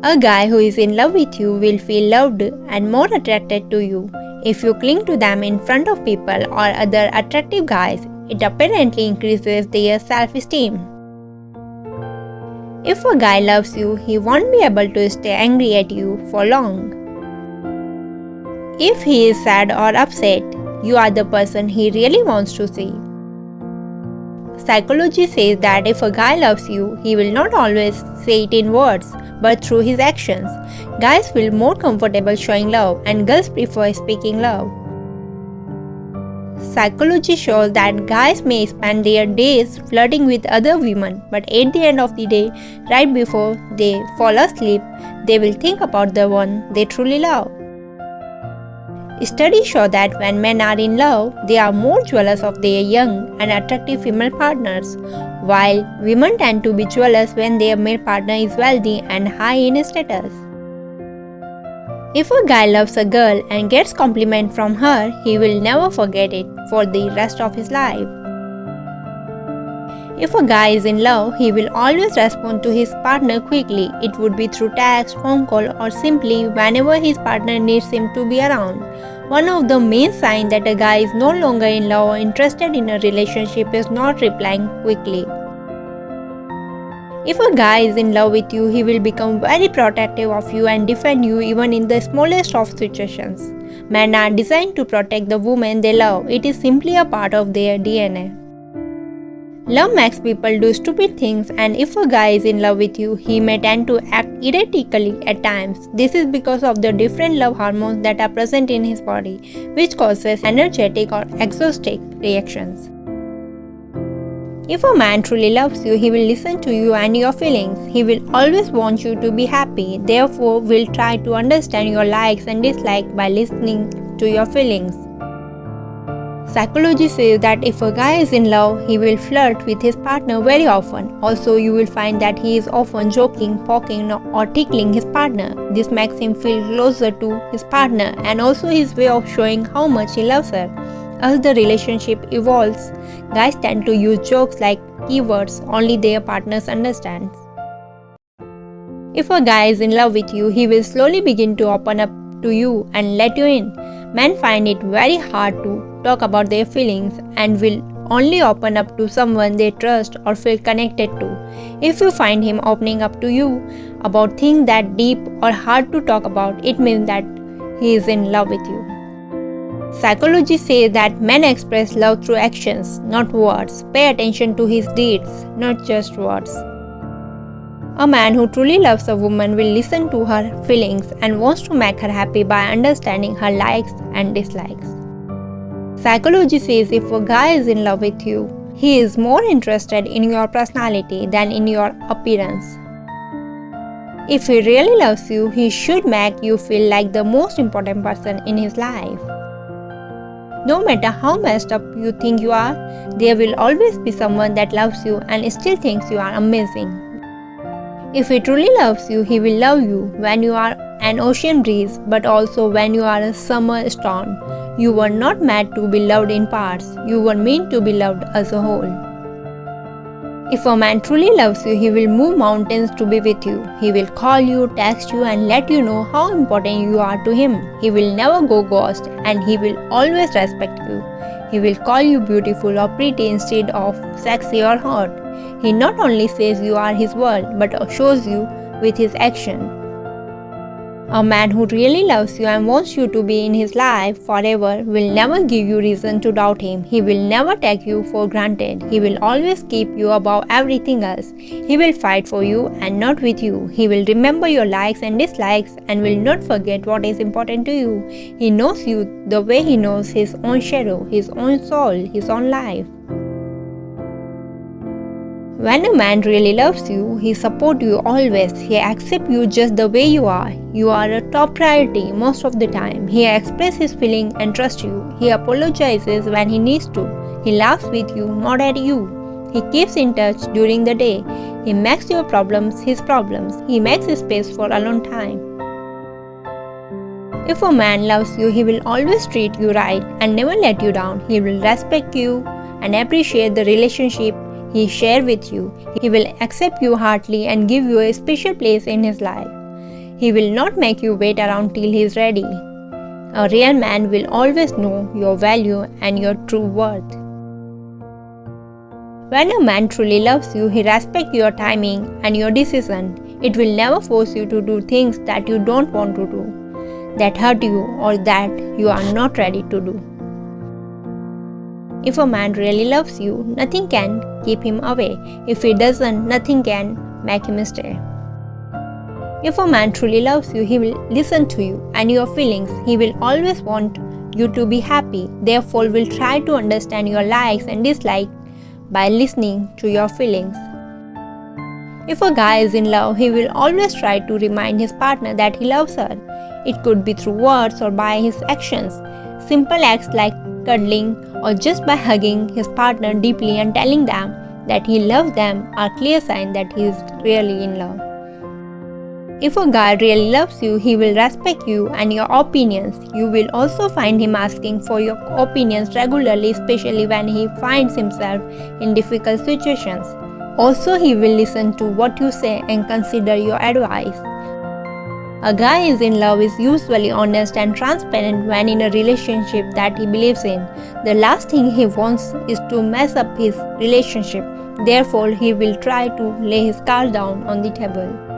A guy who is in love with you will feel loved and more attracted to you. If you cling to them in front of people or other attractive guys, it apparently increases their self-esteem. If a guy loves you, he won't be able to stay angry at you for long. If he is sad or upset, you are the person he really wants to see. Psychology says that if a guy loves you, he will not always say it in words, but through his actions. Guys feel more comfortable showing love, and girls prefer speaking love. Psychology shows that guys may spend their days flirting with other women, but at the end of the day, right before they fall asleep, they will think about the one they truly love. Studies show that when men are in love, they are more jealous of their young and attractive female partners, while women tend to be jealous when their male partner is wealthy and high in status. If a guy loves a girl and gets compliment from her, he will never forget it for the rest of his life. If a guy is in love, he will always respond to his partner quickly. It would be through text, phone call, or simply whenever his partner needs him to be around. One of the main signs that a guy is no longer in love or interested in a relationship is not replying quickly. If a guy is in love with you, he will become very protective of you and defend you even in the smallest of situations. Men are designed to protect the woman they love. It is simply a part of their DNA. Love makes people do stupid things, and if a guy is in love with you, he may tend to act erratically at times. This is because of the different love hormones that are present in his body, which causes energetic or exhaustic reactions. If a man truly loves you, he will listen to you and your feelings. He will always want you to be happy, therefore will try to understand your likes and dislikes by listening to your feelings. Psychology says that if a guy is in love, he will flirt with his partner very often. Also, you will find that he is often joking, poking, or tickling his partner. This makes him feel closer to his partner and also his way of showing how much he loves her. As the relationship evolves, guys tend to use jokes like keywords only their partners understand. If a guy is in love with you, he will slowly begin to open up to you and let you in. Men find it very hard to talk about their feelings and will only open up to someone they trust or feel connected to. If you find him opening up to you about things that deep or hard to talk about, it means that he is in love with you. Psychology says that men express love through actions, not words. Pay attention to his deeds, not just words. A man who truly loves a woman will listen to her feelings and wants to make her happy by understanding her likes and dislikes. Psychology says if a guy is in love with you, he is more interested in your personality than in your appearance. If he really loves you, he should make you feel like the most important person in his life. No matter how messed up you think you are, there will always be someone that loves you and still thinks you are amazing. If he truly loves you, he will love you when you are an ocean breeze, but also when you are a summer storm. You were not meant to be loved in parts, you were meant to be loved as a whole. If a man truly loves you, he will move mountains to be with you. He will call you, text you, and let you know how important you are to him. He will never go ghost, and he will always respect you. He will call you beautiful or pretty instead of sexy or hot. He not only says you are his world, but shows you with his action. A man who really loves you and wants you to be in his life forever will never give you reason to doubt him. He will never take you for granted. He will always keep you above everything else. He will fight for you and not with you. He will remember your likes and dislikes and will not forget what is important to you. He knows you the way he knows his own shadow, his own soul, his own life. When a man really loves you, he supports you always. He accepts you just the way you are. You are a top priority most of the time. He expresses his feelings and trusts you. He apologizes when he needs to. He laughs with you, not at you. He keeps in touch during the day. He makes your problems his problems. He makes space for alone time. If a man loves you, he will always treat you right and never let you down. He will respect you and appreciate the relationship he shares with you. He will accept you heartily and give you a special place in his life. He will not make you wait around till he is ready. A real man will always know your value and your true worth. When a man truly loves you, he respects your timing and your decision. It will never force you to do things that you don't want to do, that hurt you, or that you are not ready to do. If a man really loves you, nothing can keep him away. If he doesn't, nothing can make him stay. If a man truly loves you, he will listen to you and your feelings. He will always want you to be happy. Therefore, will try to understand your likes and dislikes by listening to your feelings. If a guy is in love, he will always try to remind his partner that he loves her. It could be through words or by his actions. Simple acts like cuddling or just by hugging his partner deeply and telling them that he loves them are clear signs that he is really in love. If a guy really loves you, he will respect you and your opinions. You will also find him asking for your opinions regularly, especially when he finds himself in difficult situations. Also, he will listen to what you say and consider your advice. A guy is in love is usually honest and transparent when in a relationship that he believes in. The last thing he wants is to mess up his relationship. Therefore, he will try to lay his cards down on the table.